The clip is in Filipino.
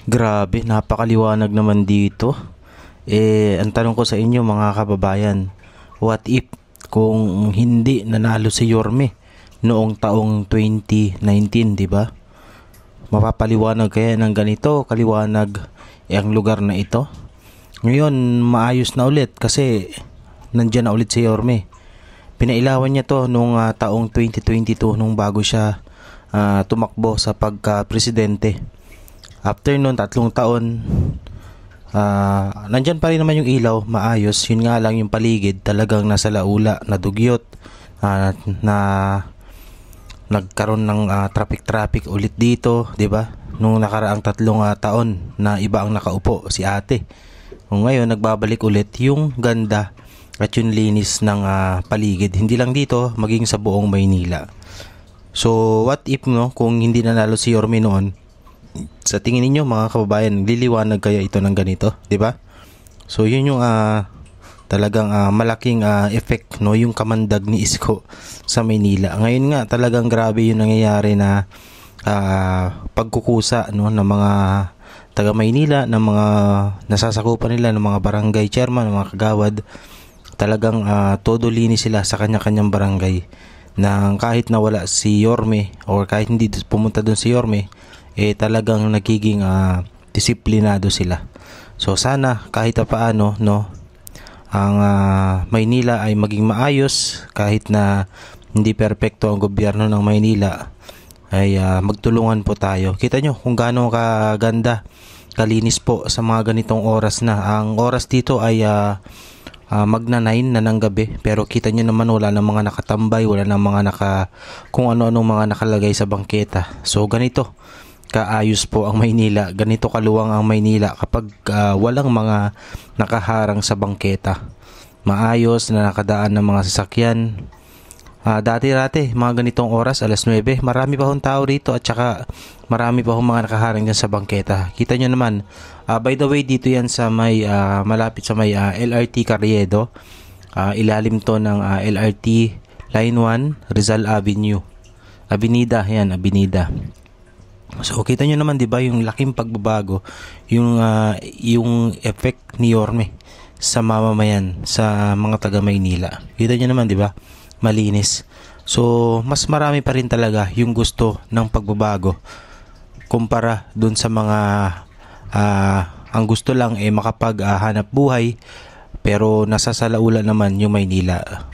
Grabe, napakaliwanag naman dito. Ang tanong ko sa inyo mga kababayan, what if kung hindi nanalo si Yorme noong taong 2019, di ba? Mapapaliwanag kaya ng ganito kaliwanag ang lugar na ito? Ngayon, maayos na ulit kasi nandyan na ulit si Yorme. Pinailawan niya to noong taong 2022 nung bago siya tumakbo sa pagka-presidente. After noon, 3 taon, nandyan pa rin naman yung ilaw, maayos. Yun nga lang yung paligid, talagang nasa laula, nadugyot, na nagkaroon ng traffic ulit dito, 'di ba? Nung nakaraang 3 taon na iba ang nakaupo, si ate. Ngayon, nagbabalik ulit yung ganda at yung linis ng paligid. Hindi lang dito, maging sa buong Maynila. So, what if kung hindi nanalo si Yorme noon? Sa tingin ninyo mga kababayan, liliwanag kaya ito ng ganito, 'di ba? So yun yung talagang malaking effect yung kamandag ni Isko sa Maynila. Ngayon nga talagang grabe yung nangyayari na pagkukusa ng mga taga Maynila, ng mga nasasakupan nila ng mga barangay chairman, ng mga kagawad. Talagang todo linis sila sa kanya-kanyang barangay. Na kahit nawala si Yorme or kahit hindi pumunta doon si Yorme, talagang nagiging disiplinado sila. So sana kahit paano ang Maynila ay maging maayos, kahit na hindi perpekto ang gobyerno ng Maynila, ay magtulungan po tayo. Kita nyo kung gaano kaganda, kalinis po sa mga ganitong oras na. Ang oras dito ay magna-9 na ng gabi, pero kita nyo naman wala ng mga nakatambay, wala ng mga kung ano-anong mga nakalagay sa bangketa. So ganito kaayos po ang Maynila, ganito kaluwang ang Maynila kapag walang mga nakaharang sa bangketa. Maayos na nakadaan ng mga sasakyan. Dati-dati, mga ganitong oras, alas 9, marami pa hong tao rito at saka marami pa hong mga nakaharang dyan sa bangketa. Kita nyo naman, by the way, dito yan sa may, malapit sa may LRT Carriedo. Ilalim to ng LRT Line 1, Rizal Avenue. Abinida, yan, Abinida. So kita nyo naman 'di ba yung laking pagbabago, yung effect ni Yorme sa mamamayan, sa mga taga Maynila. Kita nyo naman 'di ba? Malinis. So mas marami pa rin talaga yung gusto ng pagbabago kumpara dun sa mga ang gusto lang makapaghanap buhay pero nasa salaula naman yung Maynila.